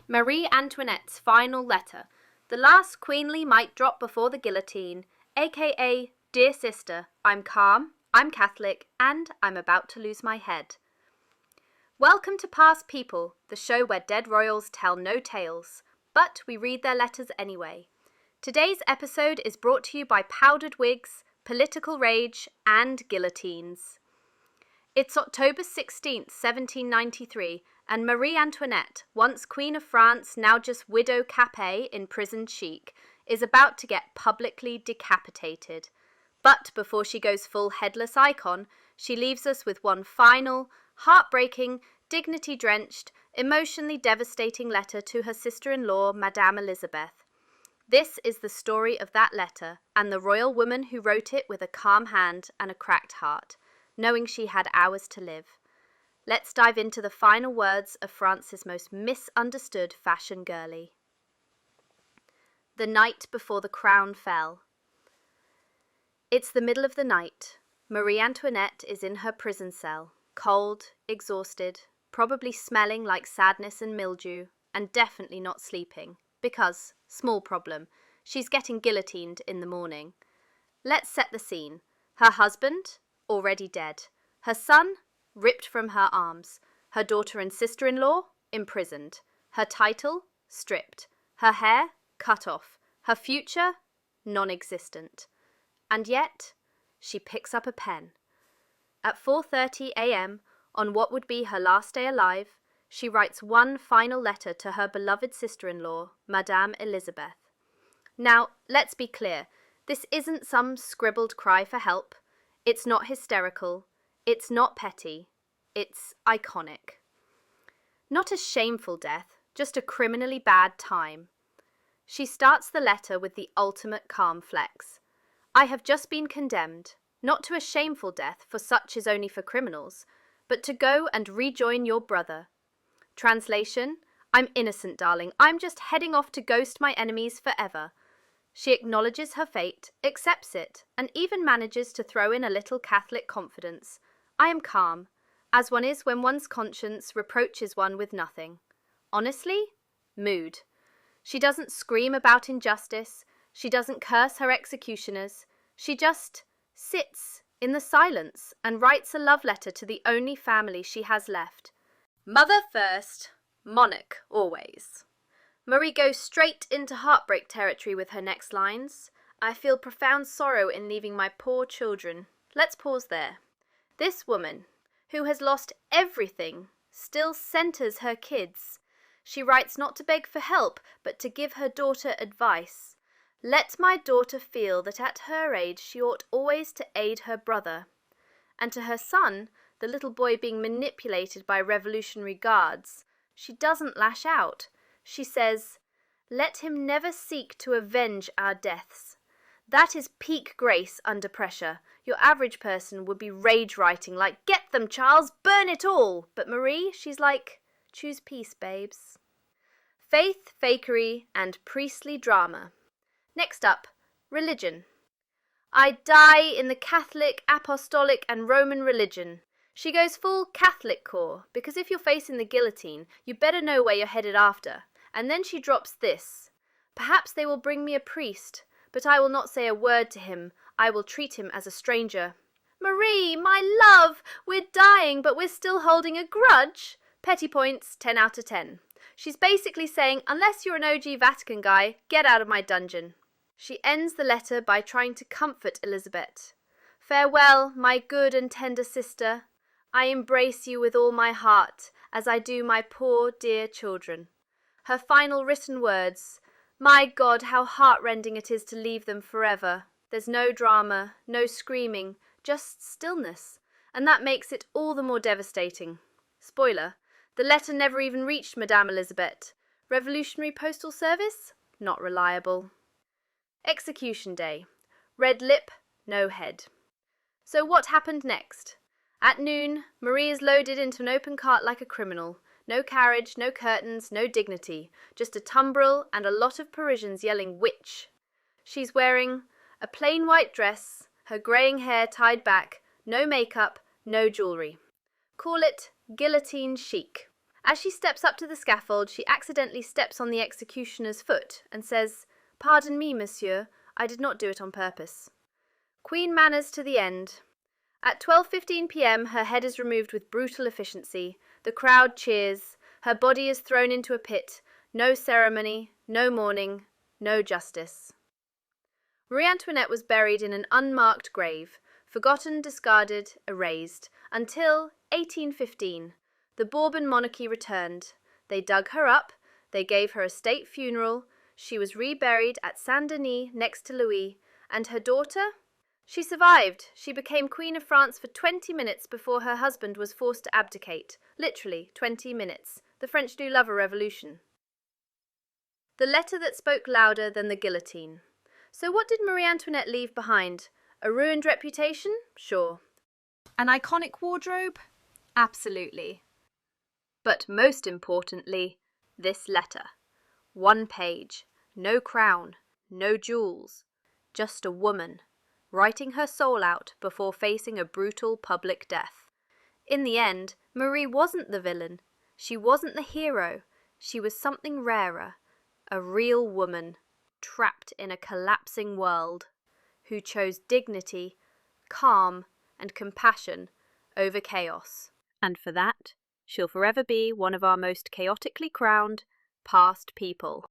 Marie Antoinette's final letter. The last queenly might drop before the guillotine, aka, Dear Sister, I'm calm, I'm Catholic, and I'm about to lose my head. Welcome to Past People, the show where dead royals tell no tales, but we read their letters anyway. Today's episode is brought to you by powdered wigs, political rage, and guillotines. It's October 16th, 1793, and Marie Antoinette, once Queen of France, now just Widow Capet in prison chic, is about to get publicly decapitated. But before she goes full headless icon, she leaves us with one final, heartbreaking, dignity-drenched, emotionally devastating letter to her sister-in-law, Madame Élisabeth. This is the story of that letter, and the royal woman who wrote it with a calm hand and a cracked heart, knowing she had hours to live. Let's dive into the final words of France's most misunderstood fashion girlie. The night before the crown fell. It's the middle of the night. Marie Antoinette is in her prison cell, cold, exhausted, probably smelling like sadness and mildew, and definitely not sleeping, because, small problem, she's getting guillotined in the morning. Let's set the scene. Her husband, already dead. Her son, ripped from her arms. Her daughter and sister-in-law, imprisoned. Her title, stripped. Her hair, cut off. Her future, non-existent. And yet, she picks up a pen. At 4:30 a.m., on what would be her last day alive, she writes one final letter to her beloved sister-in-law, Madame Élisabeth. Now, let's be clear, this isn't some scribbled cry for help. It's not hysterical. It's not petty. It's iconic. Not a shameful death, just a criminally bad time. She starts the letter with the ultimate calm flex. I have just been condemned, not to a shameful death, for such is only for criminals, but to go and rejoin your brother. Translation, I'm innocent, darling. I'm just heading off to ghost my enemies forever. She acknowledges her fate, accepts it, and even manages to throw in a little Catholic confidence. I am calm, as one is when one's conscience reproaches one with nothing. Honestly, mood. She doesn't scream about injustice. She doesn't curse her executioners. She just sits in the silence and writes a love letter to the only family she has left. Mother first, monarch always. Marie goes straight into heartbreak territory with her next lines. I feel profound sorrow in leaving my poor children. Let's pause there. This woman, who has lost everything, still centers her kids. She writes not to beg for help, but to give her daughter advice. Let my daughter feel that at her age she ought always to aid her brother. And to her son, the little boy being manipulated by revolutionary guards, she doesn't lash out. She says, let him never seek to avenge our deaths. That is peak grace under pressure. Your average person would be rage writing like, get them, Charles, burn it all. But Marie, she's like, choose peace, babes. Faith, fakery, and priestly drama. Next up, religion. I die in the Catholic, Apostolic, and Roman religion. She goes full Catholic core, because if you're facing the guillotine, you better know where you're headed after. And then she drops this. Perhaps they will bring me a priest, but I will not say a word to him. I will treat him as a stranger. Marie, my love, we're dying, but we're still holding a grudge. Petty points, 10 out of 10. She's basically saying, unless you're an OG Vatican guy, get out of my dungeon. She ends the letter by trying to comfort Élisabeth. Farewell, my good and tender sister. I embrace you with all my heart, as I do my poor dear children. Her final written words, my God, how heartrending it is to leave them forever. There's no drama, no screaming, just stillness, and that makes it all the more devastating. Spoiler, the letter never even reached Madame Élisabeth. Revolutionary Postal Service? Not reliable. Execution day. Red lip, no head. So what happened next? At noon, Marie is loaded into an open cart like a criminal. No carriage, no curtains, no dignity. Just a tumbril and a lot of Parisians yelling witch. She's wearing a plain white dress, her greying hair tied back, no makeup, no jewellery. Call it guillotine chic. As she steps up to the scaffold, she accidentally steps on the executioner's foot and says, "Pardon me, monsieur, I did not do it on purpose." Queen manners to the end. At 12:15 p.m. her head is removed with brutal efficiency. The crowd cheers. Her body is thrown into a pit. No ceremony, no mourning, no justice. Marie Antoinette was buried in an unmarked grave, forgotten, discarded, erased, until 1815. The Bourbon monarchy returned. They dug her up. They gave her a state funeral. She was reburied at Saint-Denis next to Louis. And her daughter? She survived. She became Queen of France for 20 minutes before her husband was forced to abdicate. Literally 20 minutes. The French do love a revolution. The letter that spoke louder than the guillotine. So what did Marie Antoinette leave behind? A ruined reputation? Sure. An iconic wardrobe? Absolutely. But most importantly, this letter. 1 page. No crown. No jewels. Just a woman, writing her soul out before facing a brutal public death. In the end, Marie wasn't the villain. She wasn't the hero. She was something rarer. A real woman, trapped in a collapsing world, who chose dignity, calm, and compassion over chaos. And for that, she'll forever be one of our most chaotically crowned past people.